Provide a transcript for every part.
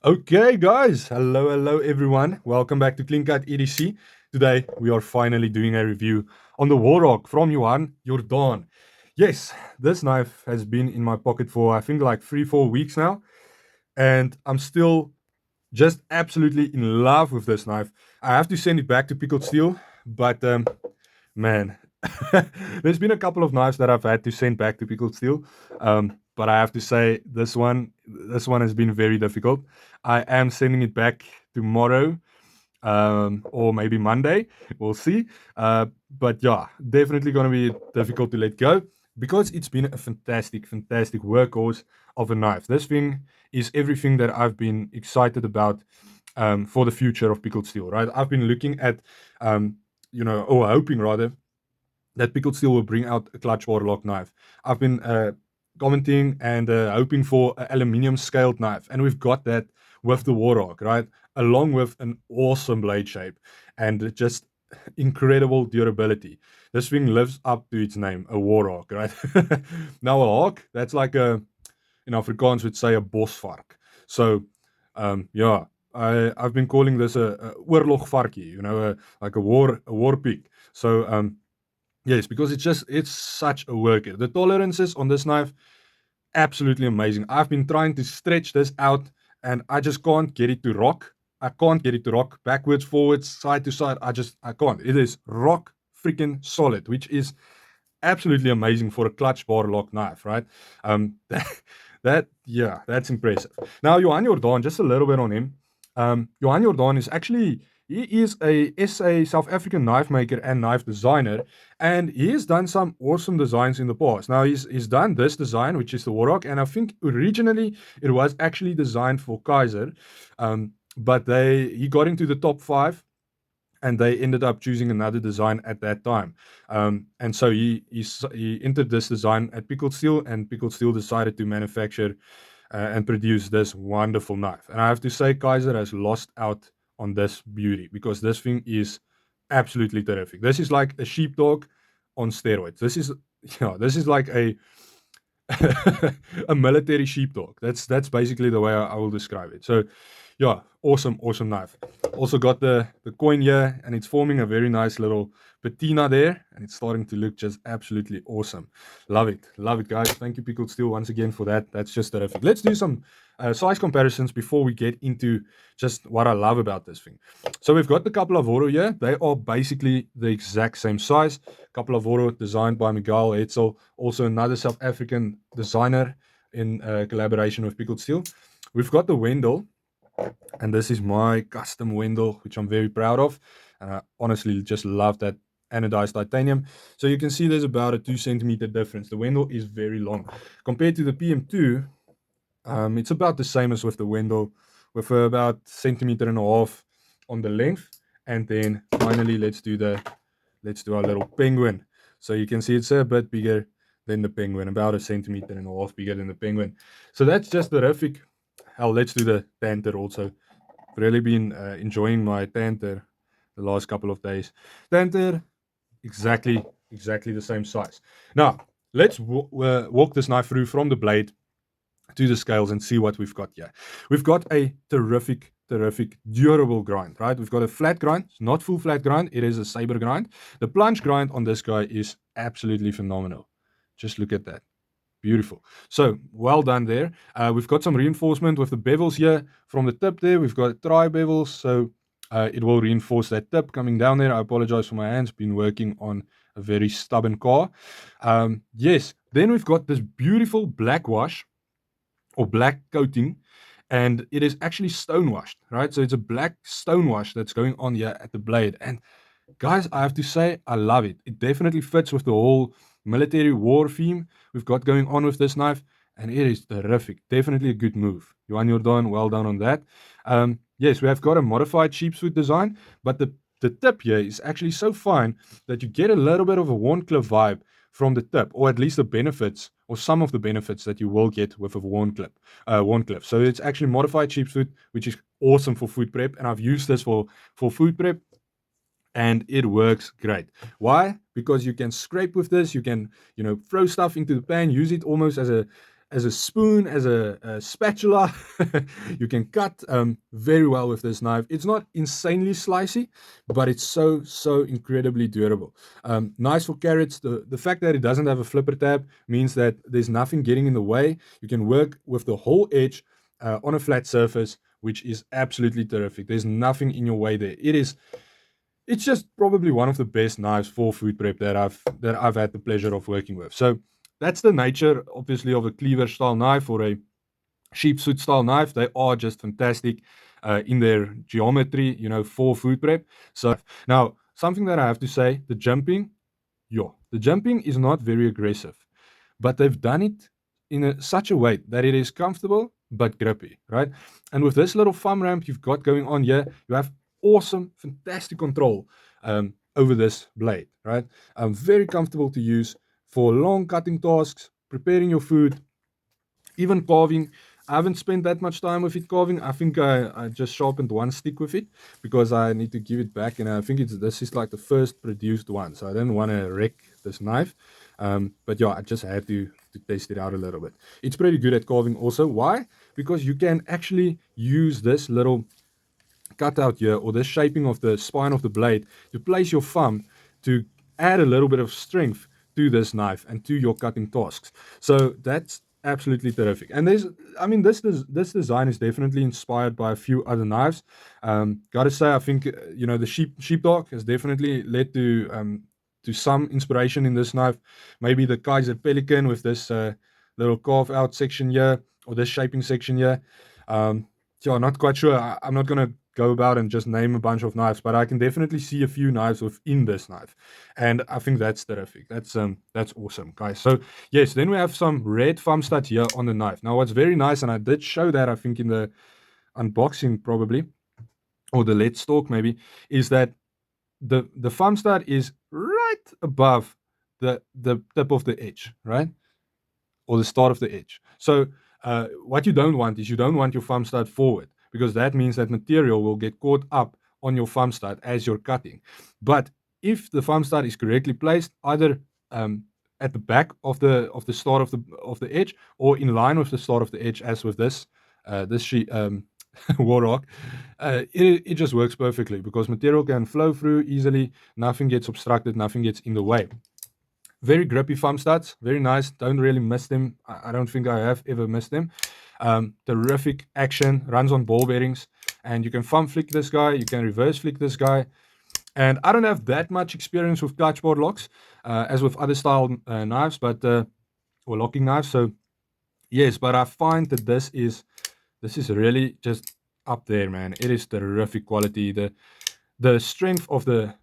Okay, guys. Hello, everyone. Welcome back to Clean Cut EDC. Today, we are finally doing a review on the WAR HOG from Johan, Jordaan. Yes, this knife has been in my pocket for, I think, like 3-4 weeks now. And I'm still just absolutely in love with this knife. I have to send it back to Pickled Steel, but man, there's been a couple of knives that I've had to send back to Pickled Steel, but I have to say this one has been very difficult. I am sending it back tomorrow, or maybe Monday. We'll see. But yeah, definitely going to be difficult to let go because it's been a fantastic workhorse of a knife. This thing is everything that I've been excited about for the future of Pickled Steel. Right, I've been looking at, or hoping rather that Pickled Steel will bring out a clutch bar lock knife. I've been commenting and hoping for an aluminium scaled knife, and we've got that with the WAR HOG, right? Along with an awesome blade shape and just incredible durability. This thing lives up to its name, a WAR HOG, right? Now a hog, that's like in Afrikaans would say a bosvark. So, yeah, I've been calling this a oorlogvarkie, like a war pig. So, yes, because it's such a worker. The tolerances on this knife, absolutely amazing. I've been trying to stretch this out and I just can't get it to rock. I can't get it to rock backwards, forwards, side to side. I can't. It is rock freaking solid, which is absolutely amazing for a clutch bar lock knife, right? Yeah, that's impressive. Now, Johan Jordaan, just a little bit on him. Johan Jordaan he is a SA South African knife maker and knife designer, and he has done some awesome designs in the past. Now, he's done this design, which is the WAR HOG, and I think originally it was actually designed for Kaiser, but he got into the top 5 and they ended up choosing another design at that time. And so he entered this design at Pickled Steel, and Pickled Steel decided to manufacture and produce this wonderful knife. And I have to say, Kaiser has lost out on this beauty because this thing is absolutely terrific. This is like a sheepdog on steroids. This is like a a military sheepdog. That's basically the way I will describe it. So yeah, awesome knife. Also got the coin here, and it's forming a very nice little patina there, and it's starting to look just absolutely awesome. Love it, guys. Thank you, Pickled Steel, once again for that. That's just terrific. Let's do some size comparisons before we get into just what I love about this thing. So we've got the couple of Oro here. They are basically the exact same size. Couple of Oro designed by Miguel Hetzel, also another South African designer in collaboration with Pickled Steel. We've got the Wendell, and this is my custom Wendell, which I'm very proud of. And I honestly just love that anodized titanium. So you can see there's about a 2 centimeter difference. The Wendell is very long. Compared to the PM2, it's about the same as with the Wendell, with about centimeter and a half on the length. And then finally, let's do our little penguin. So you can see it's a bit bigger than the penguin, about a centimeter and a half bigger than the penguin. So that's just terrific. Hell, let's do the Tanter also. Really been enjoying my Tanter the last couple of days. Tanter, exactly the same size. Now, let's walk this knife through from the blade to the scales and see what we've got here. We've got a terrific durable grind, right? We've got a flat grind. It's not full flat grind. It is a saber grind. The plunge grind on this guy is absolutely phenomenal. Just look at that. Beautiful. So well done there. We've got some reinforcement with the bevels here from the tip there. We've got tri bevels, so it will reinforce that tip coming down there. I apologize for my hands. Been working on a very stubborn car. Yes. Then we've got this beautiful black wash or black coating, and it is actually stone washed, right? So it's a black stone wash that's going on here at the blade. And guys, I have to say, I love it. It definitely fits with the whole military war theme we've got going on with this knife, and it is terrific. Definitely a good move. Johan Jordaan, well done on that. Yes, we have got a modified sheepsfoot design, but the tip here is actually so fine that you get a little bit of a Warncliffe vibe from the tip, or at least the benefits, or some of the benefits that you will get with a Warncliffe. So it's actually modified sheepsfoot, which is awesome for food prep, and I've used this for food prep, and it works great. Why? Because you can scrape with this, you can, throw stuff into the pan, use it almost as as a spoon, as a spatula. You can cut very well with this knife. It's not insanely slicey, but it's so incredibly durable. Nice for carrots. The fact that it doesn't have a flipper tab means that there's nothing getting in the way. You can work with the whole edge on a flat surface, which is absolutely terrific. There's nothing in your way there. It's just probably one of the best knives for food prep that I've had the pleasure of working with. So that's the nature, obviously, of a cleaver style knife or a sheepsfoot style knife. They are just fantastic in their geometry, for food prep. So now, something that I have to say, the jumping is not very aggressive, but they've done it in such a way that it is comfortable but grippy, right? And with this little thumb ramp you've got going on here, you have awesome, fantastic control over this blade, right? Very comfortable to use for long cutting tasks, preparing your food, even carving. I haven't spent that much time with it carving. I think I just sharpened one stick with it because I need to give it back, and I think this is like the first produced one, so I didn't want to wreck this knife. But yeah, I just had to test it out a little bit. It's pretty good at carving also. Why? Because you can actually use this little cutout here, or this shaping of the spine of the blade, to place your thumb to add a little bit of strength to this knife and to your cutting tasks. So that's absolutely terrific. And this design is definitely inspired by a few other knives. Gotta say, I think the sheepdog has definitely led to some inspiration in this knife. Maybe the Kaiser Pelican with this little carve out section here, or this shaping section here. Yeah, not quite sure. I'm not gonna go about and just name a bunch of knives, but I can definitely see a few knives within this knife, and I think that's terrific. That's awesome, guys. So yes, then we have some red thumb stud here on the knife. Now, what's very nice, and I did show that, I think, in the unboxing probably, or the Let's Talk maybe, is that the thumb stud is right above the tip of the edge, right? Or the start of the edge. So what you don't want is, you don't want your thumb stud forward, because that means that material will get caught up on your thumb stud as you're cutting. But if the thumb stud is correctly placed, either at the back of the start of the edge, or in line with the start of the edge, as with this sheet WAR HOG, it just works perfectly, because material can flow through easily, nothing gets obstructed, nothing gets in the way. Very grippy thumb studs, very nice. Don't really miss them. I don't think I have ever missed them. Terrific action, runs on ball bearings, and you can thumb flick this guy, you can reverse flick this guy. And I don't have that much experience with clutch bar locks, as with other style knives, but or locking knives. So yes, but I find that this is really just up there, man. It is terrific quality. The strength of the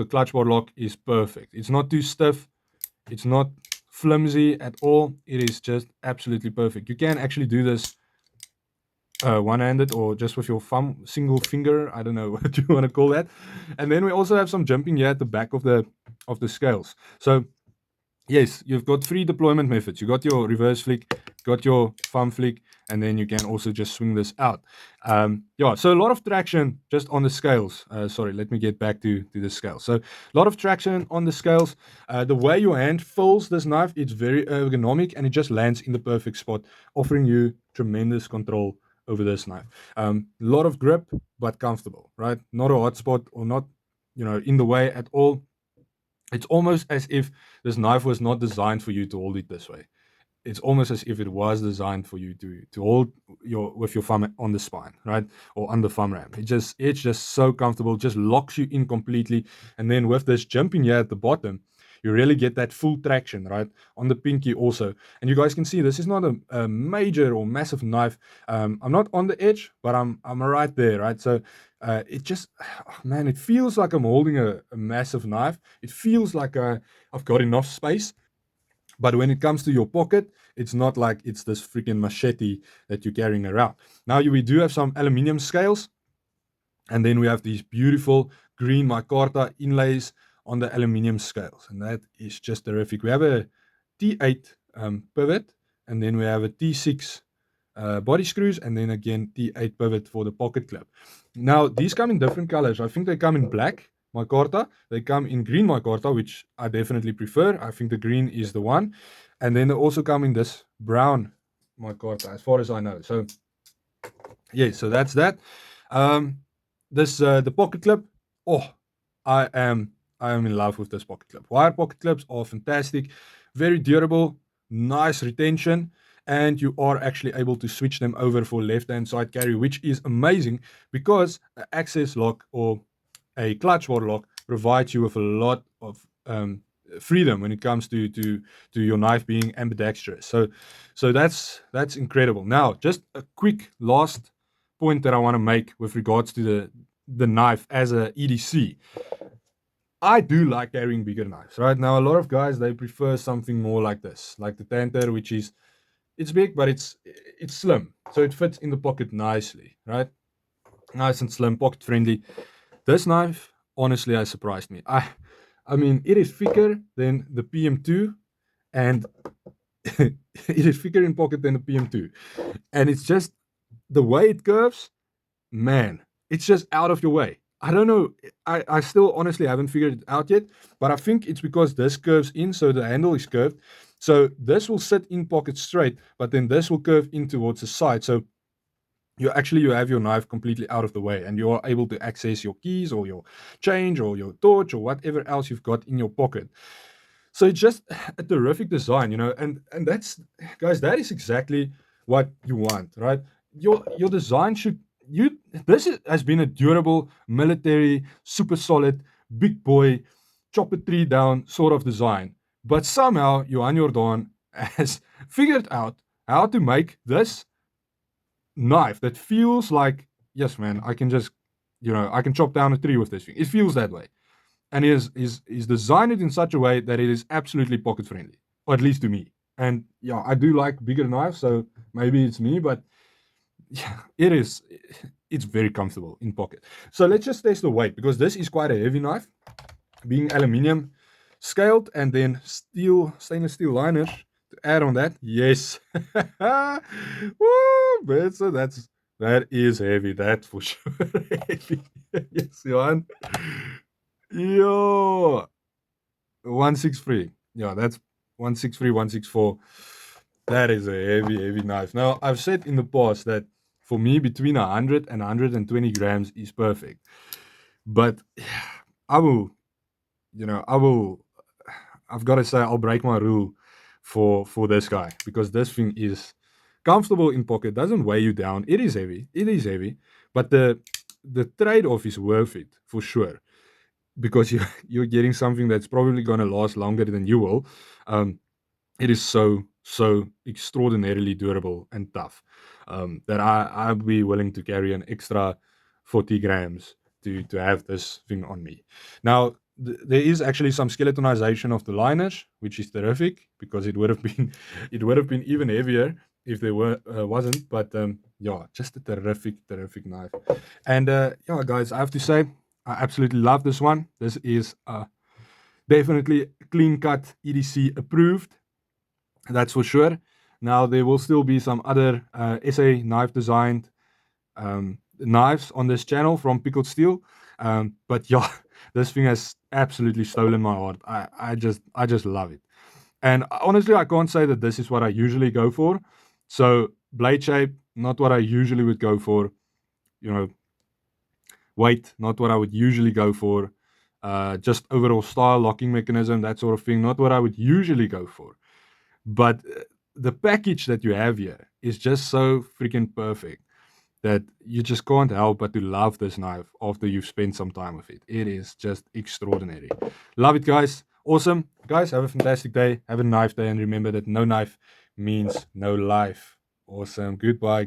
clutch bar lock is perfect. It's not too stiff. It's not flimsy at all. It is just absolutely perfect. You can actually do this one-handed, or just with your thumb, single finger. I don't know what you want to call that. And then we also have some jumping here at the back of the scales. So yes, you've got 3 deployment methods. You got your reverse flick, got your thumb flick, and then you can also just swing this out. Yeah, so a lot of traction just on the scales. Sorry, let me get back to the scales. So a lot of traction on the scales. The way your hand folds this knife, it's very ergonomic, and it just lands in the perfect spot, offering you tremendous control over this knife. A lot of grip, but comfortable, right? Not a hot spot, or not, in the way at all. It's almost as if this knife was not designed for you to hold it this way. It's almost as if it was designed for you to hold with your thumb on the spine, right? Or on the thumb ramp. It's just so comfortable, just locks you in completely. And then with this jumping here at the bottom, you really get that full traction, right? On the pinky also. And you guys can see this is not a major or massive knife. I'm not on the edge, but I'm right there, right? So it just, man, it feels like I'm holding a massive knife. It feels like I've got enough space. But when it comes to your pocket, it's not like it's this freaking machete that you're carrying around. Now, we do have some aluminium scales. And then we have these beautiful green micarta inlays on the aluminium scales. And that is just terrific. We have a T8 pivot, and then we have a T6 body screws, and then again T8 pivot for the pocket clip. Now, these come in different colors. I think they come in black micarta. They come in green micarta, which I definitely prefer. I think the green is the one. And then they also come in this brown micarta, as far as I know. So yeah, so that's that. This the pocket clip. Oh, I am I am in love with this pocket clip. Wire pocket clips are fantastic, very durable, nice retention, and you are actually able to switch them over for left hand side carry, which is amazing because an access lock or a clutch war lock provides you with a lot of freedom when it comes to your knife being ambidextrous. So that's incredible. Now, just a quick last point that I want to make with regards to the knife as a EDC. I do like carrying bigger knives, right? Now, a lot of guys, they prefer something more like this, like the Tanter, which is, it's big, but it's slim. So it fits in the pocket nicely, right? Nice and slim, pocket friendly. This knife, honestly, has surprised me. I mean, it is thicker than the PM2, and it is thicker in pocket than the PM2. And it's just the way it curves, man, it's just out of your way. I don't know. I still honestly haven't figured it out yet, but I think it's because this curves in, so the handle is curved. So this will sit in pocket straight, but then this will curve in towards the side. So you have your knife completely out of the way, and you are able to access your keys or your change or your torch or whatever else you've got in your pocket. So it's just a terrific design, and that's, guys, that is exactly what you want, right? Your design should you has been a durable, military, super solid, big boy, chop a tree down sort of design. But somehow Johan Jordaan has figured out how to make this knife that feels like, yes, man, I can just, I can chop down a tree with this thing. It feels that way. And he's designed it in such a way that it is absolutely pocket friendly, or at least to me. And yeah, I do like bigger knives, so maybe it's me, but yeah, it's very comfortable in pocket. So let's just test the weight, because this is quite a heavy knife, being aluminium scaled, and then stainless steel liners to add on that. Yes. Woo, so that is heavy, that for sure. Heavy. Yes, Johan. Yo, 163. Yeah, that's 163, 164. That is a heavy, heavy knife. Now, I've said in the past that for me, between 100 and 120 grams is perfect. But I will, I will, I've got to say, I'll break my rule for this guy, because this thing is comfortable in pocket, doesn't weigh you down. It is heavy, but the trade-off is worth it for sure, because you're getting something that's probably going to last longer than you will. It is so extraordinarily durable and tough, that I'd be willing to carry an extra 40 grams to have this thing on me. Now, there is actually some skeletonization of the liners, which is terrific, because it would have been it would have been even heavier if there wasn't. But yeah, just a terrific knife. And yeah, guys, I have to say, I absolutely love this one. This is definitely clean cut, EDC approved. That's for sure. Now, there will still be some other SA knife designed knives on this channel from Pickled Steel. But yeah, this thing has absolutely stolen my heart. I just love it. And honestly, I can't say that this is what I usually go for. So blade shape, not what I usually would go for. Weight, not what I would usually go for. Just overall style, locking mechanism, that sort of thing, not what I would usually go for. But the package that you have here is just so freaking perfect that you just can't help but to love this knife after you've spent some time with it. It is just extraordinary. Love it, guys. Awesome. Guys, have a fantastic day. Have a knife day. And remember that no knife means no life. Awesome. Goodbye.